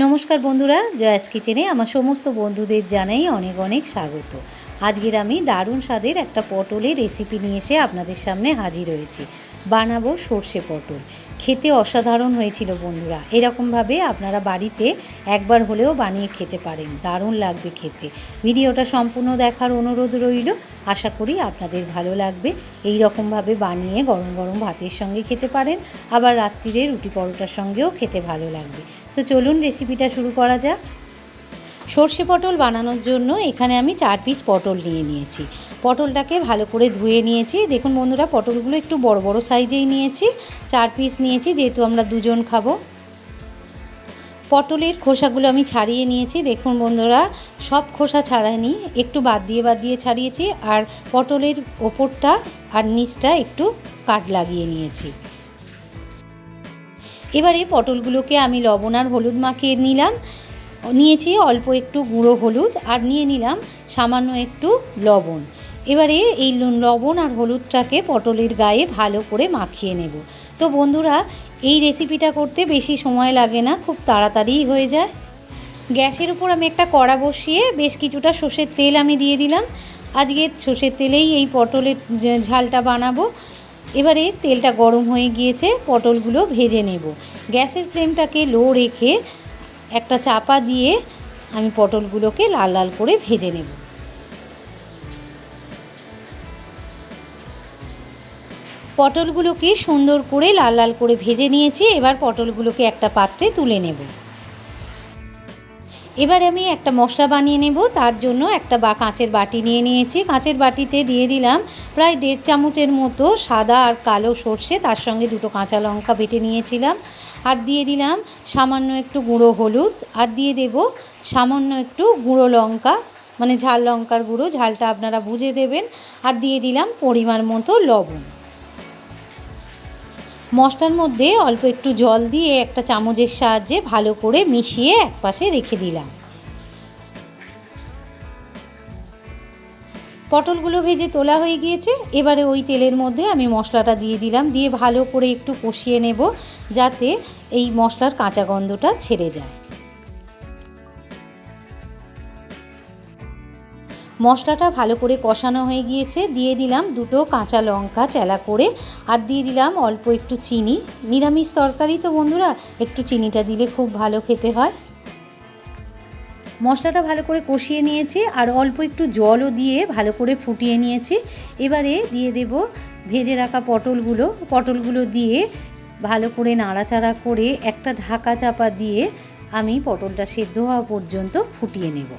নমস্কার বন্ধুরা, জয়াস কিচেনে আমার সমস্ত বন্ধুদের জানাই অনেক অনেক স্বাগত। আজকের আমি দারুণ স্বাদের একটা পটলের রেসিপি নিয়ে এসে আপনাদের সামনে হাজির হয়েছি। বানাবো সর্ষে পটল। খেতে অসাধারণ হয়েছিল বন্ধুরা। এরকমভাবে আপনারা বাড়িতে একবার হলেও বানিয়ে খেতে পারেন, দারুণ লাগবে খেতে। ভিডিওটা সম্পূর্ণ দেখার অনুরোধ রইল। আশা করি আপনাদের ভালো লাগবে। এই রকমভাবে বানিয়ে গরম গরম ভাতের সঙ্গে খেতে পারেন, আবার রাত্রিরে রুটি পরোটার সঙ্গেও খেতে ভালো লাগবে। তো চলুন রেসিপিটা শুরু করা যাক। সর্ষে পটল বানানোর জন্য এখানে আমি 4 পিস পটল নিয়ে নিয়েছি। পটলটাকে ভালো করে ধুয়ে নিয়েছি। দেখুন বন্ধুরা, পটলগুলো একটু বড় বড় সাইজেই নিয়েছি। 4 পিস নিয়েছি, যেহেতু আমরা দুজন খাবো। পটলের খোসাগুলো আমি ছাড়িয়ে নিয়েছি। দেখুন বন্ধুরা, সব খোসা ছাড়াইনি, একটু বাদ দিয়ে ছাড়িয়েছি। আর পটলের ওপরটা আর নিচটা একটু কাট লাগিয়ে নিয়েছি। এবারে পটলগুলোকে আমি লবণ আর হলুদ মাখিয়ে নিয়েছি অল্প একটু গুঁড়ো হলুদ, আর নিয়ে নিলাম সামান্য একটু লবণ। এবারে এই লবণ আর হলুদটাকে পটলের গায়ে ভালো করে মাখিয়ে নেব। তো বন্ধুরা, এই রেসিপিটা করতে বেশি সময় লাগে না, খুব তাড়াতাড়ি হয়ে যায়। গ্যাসের উপর আমি একটা কড়া বসিয়ে বেশ কিছুটা সর্ষের তেল আমি দিয়ে দিলাম। আজকে সর্ষের তেলেই এই পটলের ঝালটা বানাবো। এবারে তেলটা গরম হয়ে গিয়েছে, পটলগুলো ভেজে নেব। গ্যাসের ফ্লেমটাকে লো রেখে একটা চাপা দিয়ে আমি পটলগুলোকে লাল লাল করে ভেজে নেব। পটলগুলোকে সুন্দর করে লাল লাল করে ভেজে নিয়েছি। এবার পটলগুলোকে একটা পাত্রে তুলে নেব। এবার আমি একটা মশলা বানিয়ে নেব। তার জন্য একটা কাঁচের বাটি নিয়ে নিয়েছি। কাঁচের বাটিতে দিয়ে দিলাম প্রায় 1.5 চামচের মতো সাদা আর কালো সর্ষে, তার সঙ্গে 2 কাঁচা লঙ্কা বেটে নিয়েছিলাম। আর দিয়ে দিলাম সামান্য একটু গুঁড়ো হলুদ, আর দিয়ে দেব সামান্য একটু গুঁড়ো লঙ্কা, মানে ঝাল লঙ্কার গুঁড়ো, ঝালটা আপনারা বুঝে দেবেন। আর দিয়ে দিলাম পরিমাণ মতো লবণ। মশলার মধ্যে অল্প একটু জল দিয়ে একটা চামচের সাহায্যে ভালো করে মিশিয়ে একপাশে রেখে দিলাম। পটলগুলো ভেজে তোলা হয়ে গিয়েছে। এবারে ওই তেলের মধ্যে আমি মশলাটা দিয়ে দিলাম, দিয়ে ভালো করে একটু কষিয়ে নেব, যাতে এই মশলার কাঁচা গন্ধটা ছেড়ে যায়। মশলাটা ভালো করে কষানো হয়ে গিয়েছে। দিয়ে দিলাম 2 কাঁচা লঙ্কা চেলা করে, আর দিয়ে দিলাম অল্প একটু চিনি। নিরামিষ তরকারি তো বন্ধুরা, একটু চিনিটা দিলে খুব ভালো খেতে হয়। মশলাটা ভালো করে কষিয়ে নিয়েছি, আর অল্প একটু জলও দিয়ে ভালো করে ফুটিয়ে নিয়েছি। এবারে দিয়ে দেব ভেজে রাখা পটলগুলো দিয়ে ভালো করে নাড়াচাড়া করে একটা ঢাকা চাপা দিয়ে আমি পটলটা সেদ্ধ হওয়া পর্যন্ত ফুটিয়ে নেব।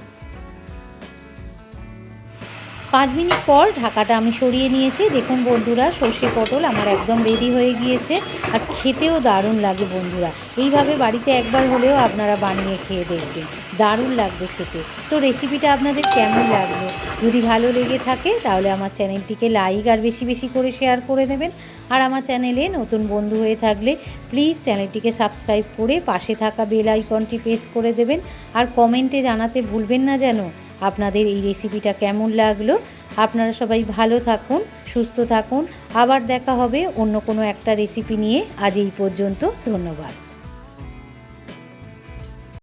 5 মিনিট পর ঢাকাটা আমি সরিয়ে নিয়েছি। দেখুন বন্ধুরা, সর্ষে পটল আমার একদম রেডি হয়ে গিয়েছে, আর খেতেও দারুণ লাগে বন্ধুরা। এইভাবে বাড়িতে একবার হলেও আপনারা বানিয়ে খেয়ে দেখবেন, দারুণ লাগবে খেতে। তো রেসিপিটা আপনাদের কেমন লাগলো? যদি ভালো লেগে থাকে তাহলে আমার চ্যানেলটিকে লাইক আর বেশি বেশি করে শেয়ার করে দেবেন। আর আমার চ্যানেলে নতুন বন্ধু হয়ে থাকলে প্লিজ চ্যানেলটিকে সাবস্ক্রাইব করে পাশে থাকা বেল আইকনটি প্রেস করে দেবেন। আর কমেন্টে জানাতে ভুলবেন না যেন আপনাদের এই রেসিপিটা কেমন লাগলো। আপনারা সবাই ভালো থাকুন, সুস্থ থাকুন। আবার দেখা হবে অন্য কোনো একটা রেসিপি নিয়ে। আজ এই পর্যন্ত, ধন্যবাদ।